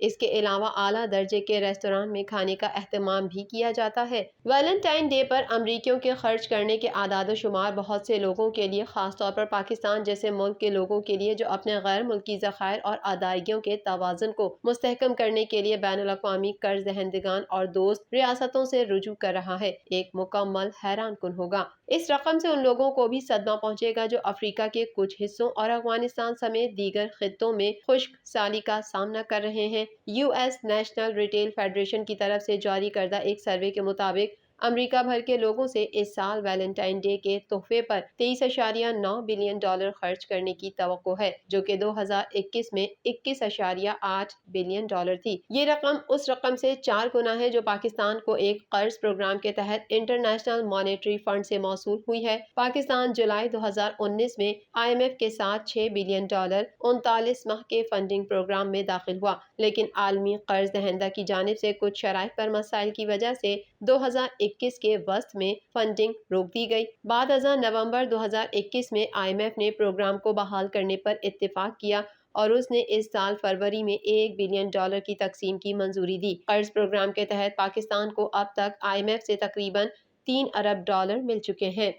اس کے علاوہ اعلیٰ درجے کے ریستوران میں کھانے کا اہتمام بھی کیا جاتا ہے۔ ویلنٹائن ڈے پر امریکیوں کے خرچ کرنے کے اعداد و شمار بہت سے لوگوں کے لیے، خاص طور پر پاکستان جیسے ملک کے لوگوں کے لیے جو اپنے غیر ملکی ذخائر اور ادائیگیوں کے توازن کو مستحکم کرنے کے لیے بین الاقوامی قرض دہندگان اور دوست ریاستوں سے رجوع کر رہا ہے، ایک مکمل حیران کن ہوگا۔ اس رقم سے ان لوگوں کو بھی صدمہ پہنچے گا جو افریقہ کے کچھ حصوں اور افغانستان سمیت دیگر خطوں میں خشک سالی کا سامنا کر رہے ہیں۔ U S national retail federation کی طرف سے جاری کردہ ایک سروے کے مطابق امریکہ بھر کے لوگوں سے اس سال ویلنٹائن ڈے کے تحفے پر $23.9 بلین خرچ کرنے کی توقع ہے، جو کہ 2021 میں $21.8 بلین تھی۔ یہ رقم اس رقم سے 4 گنا ہے جو پاکستان کو ایک قرض پروگرام کے تحت انٹرنیشنل مانیٹری فنڈ سے موصول ہوئی ہے۔ پاکستان جولائی 2019 میں IMF کے ساتھ $6 بلین 39 ماہ کے فنڈنگ پروگرام میں داخل ہوا، لیکن عالمی قرض دہندہ کی جانب سے کچھ شرائط پر مسائل کی وجہ سے 2021 کے وسط میں فنڈنگ روک دی گئی۔ بعد ازاں نومبر 2021 میں IMF نے پروگرام کو بحال کرنے پر اتفاق کیا اور اس نے اس سال فروری میں $1 بلین کی تقسیم کی منظوری دی۔ قرض پروگرام کے تحت پاکستان کو اب تک IMF سے تقریباً $3 ارب مل چکے ہیں۔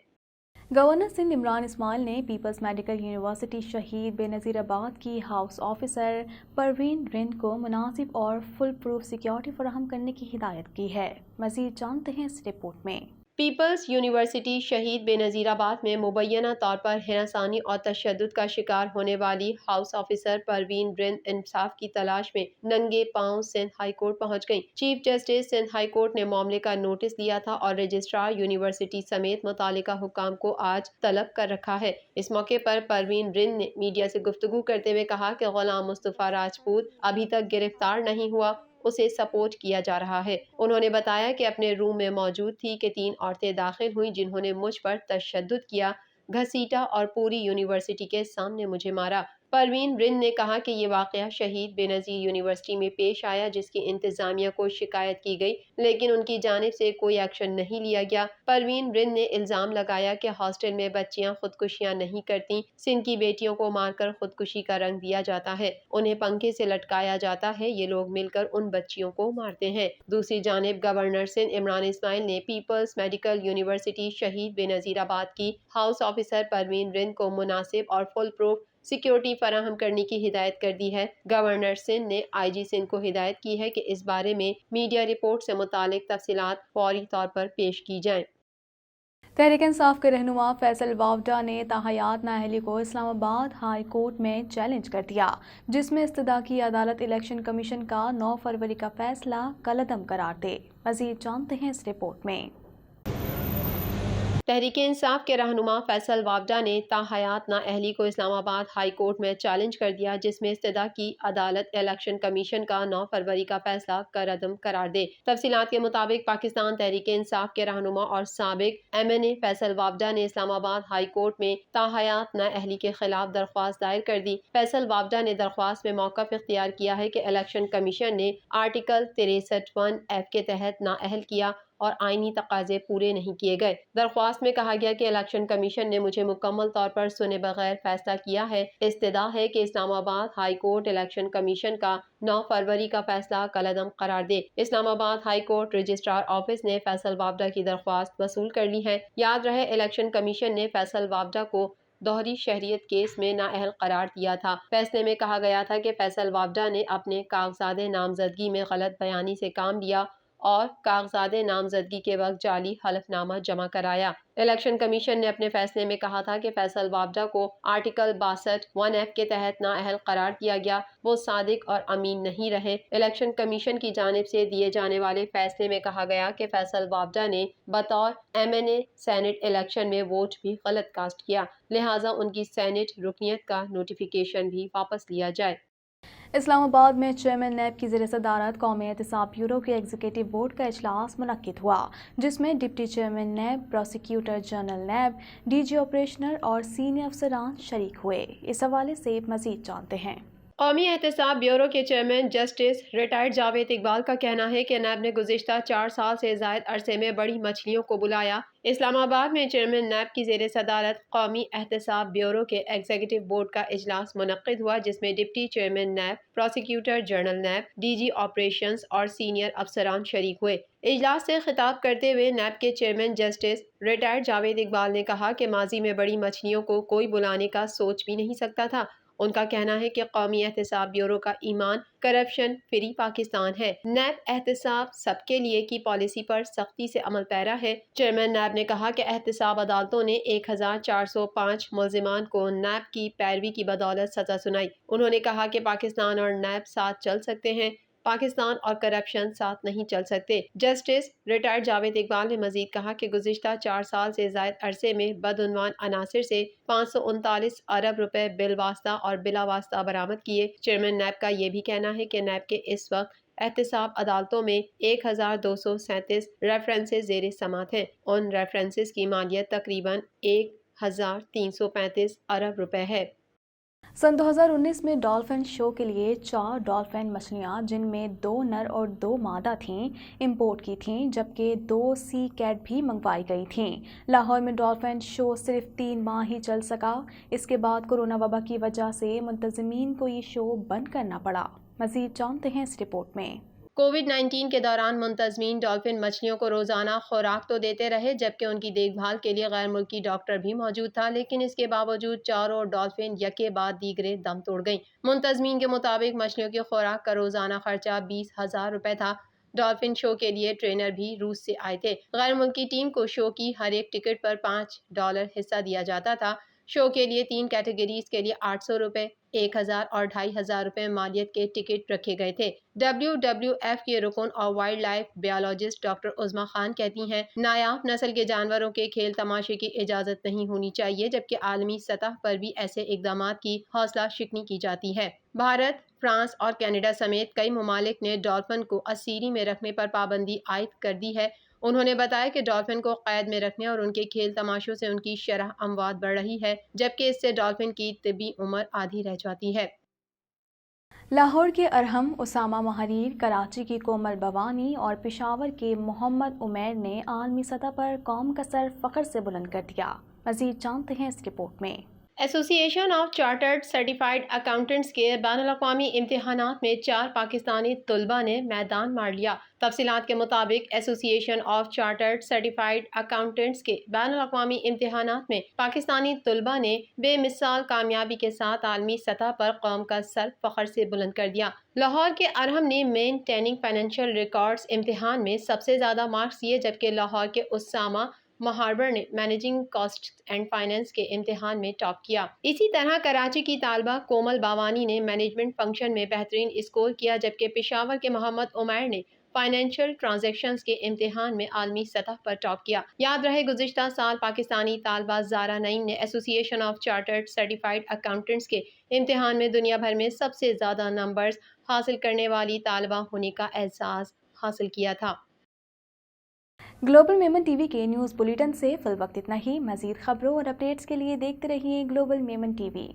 گورنر سندھ عمران اسماعیل نے پیپلز میڈیکل یونیورسٹی شہید بے نظیر آباد کی ہاؤس آفیسر پروین رند کو مناسب اور فل پروف سیکیورٹی فراہم کرنے کی ہدایت کی ہے۔ مزید جانتے ہیں اس رپورٹ میں۔ پیپلز یونیورسٹی شہید بے نظیر آباد میں مبینہ طور پر ہراسانی اور تشدد کا شکار ہونے والی ہاؤس آفیسر پروین رند انصاف کی تلاش میں ننگے پاؤں سندھ ہائی کورٹ پہنچ گئیں۔ Chief justice Sindh high court نے معاملے کا نوٹس لیا تھا اور رجسٹرار یونیورسٹی سمیت متعلقہ حکام کو آج طلب کر رکھا ہے۔ اس موقع پر پروین رند نے میڈیا سے گفتگو کرتے ہوئے کہا کہ غلام مصطفیٰ راجپوت ابھی تک گرفتار نہیں ہوا، اسے سپورٹ کیا جا رہا ہے۔ انہوں نے بتایا کہ اپنے روم میں موجود تھی کہ 3 عورتیں داخل ہوئیں جنہوں نے مجھ پر تشدد کیا، گھسیٹا اور پوری یونیورسٹی کے سامنے مجھے مارا۔ پروین رند نے کہا کہ یہ واقعہ شہید بے نظیر یونیورسٹی میں پیش آیا جس کی انتظامیہ کو شکایت کی گئی، لیکن ان کی جانب سے کوئی ایکشن نہیں لیا گیا۔ پروین رند نے الزام لگایا کہ ہاسٹل میں بچیاں خودکشیاں نہیں کرتیں، سندھ کی بیٹیوں کو مار کر خودکشی کا رنگ دیا جاتا ہے، انہیں پنکھے سے لٹکایا جاتا ہے، یہ لوگ مل کر ان بچیوں کو مارتے ہیں۔ دوسری جانب گورنر سندھ عمران اسماعیل نے پیپلز میڈیکل یونیورسٹی شہید بے نظیر آباد کی ہاؤس آفیسر پروین رند کو مناسب اور فل پروف سیکیورٹی فراہم کرنے کی ہدایت کر دی ہے۔ گورنر سندھ نے IG سندھ کو ہدایت کی ہے کہ اس بارے میں میڈیا رپورٹ سے متعلق تفصیلات فوری طور پر پیش کی جائیں۔ تحریک انصاف کے رہنما فیصل واوڈا نے تاحیات نااہلی کو اسلام آباد ہائی کورٹ میں چیلنج کر دیا، جس میں استدعا کی عدالت الیکشن کمیشن کا 9 فروری کا فیصلہ کالعدم قرار دے۔ مزید جانتے ہیں اس رپورٹ میں۔ تحریک انصاف کے رہنما فیصل واوڈا نے تاحیات نااہلی کو اسلام آباد ہائی کورٹ میں چیلنج کر دیا، جس میں استدعا کی عدالت الیکشن کمیشن کا 9 فروری کا فیصلہ کالعدم قرار دے۔ تفصیلات کے مطابق پاکستان تحریک انصاف کے رہنما اور سابق MNA فیصل واوڈا نے اسلام آباد ہائی کورٹ میں تاحیات نااہلی کے خلاف درخواست دائر کر دی۔ فیصل واوڈا نے درخواست میں موقف اختیار کیا ہے کہ الیکشن کمیشن نے آرٹیکل 63(1)(f) کے تحت نااہل کیا اور آئینی تقاضے پورے نہیں کیے گئے۔ درخواست میں کہا گیا کہ الیکشن کمیشن نے مجھے مکمل طور پر سنے بغیر فیصلہ کیا ہے۔ استدعا ہے کہ اسلام آباد ہائی کورٹ الیکشن کمیشن کا 9 فروری کا فیصلہ کالعدم قرار دے۔ اسلام آباد ہائی کورٹ رجسٹرار آفس نے فیصل واوڈا کی درخواست وصول کر لی ہے۔ یاد رہے الیکشن کمیشن نے فیصل واوڈا کو دوہری شہریت کیس میں نااہل قرار دیا تھا۔ فیصلے میں کہا گیا تھا کہ فیصل واوڈا نے اپنے کاغذات نامزدگی میں غلط بیانی سے کام لیا اور کاغذات نامزدگی کے وقت جعلی حلف نامہ جمع کرایا۔ الیکشن کمیشن نے اپنے فیصلے میں کہا تھا کہ فیصل واوڈا کو آرٹیکل 62(1)(f) کے تحت نااہل قرار دیا گیا، وہ صادق اور امین نہیں رہے۔ الیکشن کمیشن کی جانب سے دیے جانے والے فیصلے میں کہا گیا کہ فیصل واوڈا نے بطور MNA سینٹ الیکشن میں ووٹ بھی غلط کاسٹ کیا، لہٰذا ان کی سینٹ رکنیت کا نوٹیفیکیشن بھی واپس لیا جائے۔ اسلام آباد میں چیئرمین نیب کی زیر صدارت قومی احتساب بیورو کے ایگزیکٹو بورڈ کا اجلاس منعقد ہوا، جس میں deputy chairman NAB, prosecutor general NAB, DG operational اور سینئر افسران شریک ہوئے۔ اس حوالے سے مزید جانتے ہیں۔ قومی احتساب بیورو کے chairman justice retired Javed Iqbal کا کہنا ہے کہ نیب نے گزشتہ 4 سال سے زائد عرصے میں بڑی مچھلیوں کو بلایا۔ اسلام آباد میں چیئرمین نیب کی زیر صدارت قومی احتساب بیورو کے ایگزیکٹو بورڈ کا اجلاس منعقد ہوا، جس میں deputy chairman NAB, prosecutor general NAB, D G operations اور سینئر افسران شریک ہوئے۔ اجلاس سے خطاب کرتے ہوئے نیب کے chairman justice retired Javed Iqbal نے کہا کہ ماضی میں بڑی مچھلیوں کو کوئی بلانے کا سوچ بھی نہیں سکتا تھا۔ ان کا کہنا ہے کہ قومی احتساب بیورو کا ایمان کرپشن فری پاکستان ہے۔ نیب احتساب سب کے لیے کی پالیسی پر سختی سے عمل پیرا ہے۔ چیئرمین نیب نے کہا کہ احتساب عدالتوں نے 1405 ملزمان کو نیب کی پیروی کی بدولت سزا سنائی۔ انہوں نے کہا کہ پاکستان اور نیب ساتھ چل سکتے ہیں، پاکستان اور کرپشن ساتھ نہیں چل سکتے۔ جسٹس ریٹائرڈ جاوید اقبال نے مزید کہا کہ گزشتہ 4 سال سے زائد عرصے میں بدعنوان عناصر سے 539 ارب روپے بالواسطہ اور بلا واسطہ برآمد کیے۔ چیئرمین نیب کا یہ بھی کہنا ہے کہ نیب کے اس وقت احتساب عدالتوں میں 1237 ریفرنسز زیر سماعت ہیں۔ ان ریفرنسز کی مالیت تقریباً 1335 ارب روپے ہے۔ سن 2019 میں ڈالفن شو کے لیے 4 ڈالفن مچھلیاں، جن میں 2 نر اور 2 مادہ تھیں، امپورٹ کی تھیں، جبکہ 2 سی کیٹ بھی منگوائی گئی تھیں۔ لاہور میں ڈالفن شو صرف 3 ماہ ہی چل سکا۔ اس کے بعد کورونا وبا کی وجہ سے منتظمین کو یہ شو بند کرنا پڑا۔ مزید جانتے ہیں اس رپورٹ میں۔ کووڈ-19 کے دوران منتظمین ڈالفن مچھلیوں کو روزانہ خوراک تو دیتے رہے، جبکہ ان کی دیکھ بھال کے لیے غیر ملکی ڈاکٹر بھی موجود تھا، لیکن اس کے باوجود چاروں ڈالفن یکے بعد دیگرے دم توڑ گئیں۔ منتظمین کے مطابق مچھلیوں کی خوراک کا روزانہ خرچہ 20,000 روپے تھا۔ ڈالفن شو کے لیے ٹرینر بھی روس سے آئے تھے۔ غیر ملکی ٹیم کو شو کی ہر ایک ٹکٹ پر $5 حصہ دیا جاتا تھا۔ شو کے لیے 3 کیٹیگریز کے لیے 800 روپے، 1,000 اور 2,500 روپے مالیت کے ٹکٹ رکھے گئے تھے۔ WWF کے رکن اور وائلڈ لائف بیالوجسٹ ڈاکٹر عظمیٰ خان کہتی ہیں، نایاب نسل کے جانوروں کے کھیل تماشے کی اجازت نہیں ہونی چاہیے، جبکہ عالمی سطح پر بھی ایسے اقدامات کی حوصلہ شکنی کی جاتی ہے۔ بھارت، فرانس اور کینیڈا سمیت کئی ممالک نے ڈالفن کو اسیری میں رکھنے پر پابندی عائد کر دی ہے۔ انہوں نے بتایا کہ ڈالفن کو قید میں رکھنے اور ان کے کھیل تماشوں سے ان کی شرح اموات بڑھ رہی ہے، جبکہ اس سے ڈالفن کی طبی عمر آدھی رہ جاتی ہے۔ لاہور کے ارحم اسامہ محریر، کراچی کی کومل بھوانی اور پشاور کے محمد عمیر نے عالمی سطح پر قوم کا سر فخر سے بلند کر دیا۔ مزید جانتے ہیں اس رپورٹ میں۔ ایسوسی ایشن آف چارٹرڈ سرٹیفائیڈ اکاؤنٹنٹس کے بین الاقوامی امتحانات میں 4 پاکستانی طلباء نے میدان مار لیا۔ تفصیلات کے مطابق ایسوسی ایشن آف چارٹرڈ سرٹیفائیڈ اکاؤنٹنٹس کے بین الاقوامی امتحانات میں پاکستانی طلباء نے بے مثال کامیابی کے ساتھ عالمی سطح پر قوم کا سر فخر سے بلند کر دیا۔ لاہور کے ارحم نے مینٹیننگ فائنینشیل ریکارڈز امتحان میں سب سے زیادہ مارکس دیے، جبکہ لاہور کے اسامہ محاربر نے مینیجنگ کاسٹ اینڈ فائنینس کے امتحان میں ٹاپ کیا۔ اسی طرح کراچی کی طالبہ کومل بھوانی نے مینجمنٹ فنکشن میں بہترین اسکور کیا، جبکہ پشاور کے محمد عمیر نے فائنینشیل ٹرانزیکشنز کے امتحان میں عالمی سطح پر ٹاپ کیا۔ یاد رہے گزشتہ سال پاکستانی طالبہ زارا نعیم نے ایسوسی ایشن آف چارٹرڈ سرٹیفائیڈ اکاؤنٹنٹس کے امتحان میں دنیا بھر میں سب سے زیادہ نمبرز حاصل کرنے والی طالبہ ہونے کا اعزاز حاصل کیا تھا۔ گلوبل میمن ٹی وی کے نیوز بلیٹن سے فی الوقت اتنا ہی۔ مزید خبروں اور اپڈیٹس کے لیے دیکھتے رہیے گلوبل میمن ٹی وی۔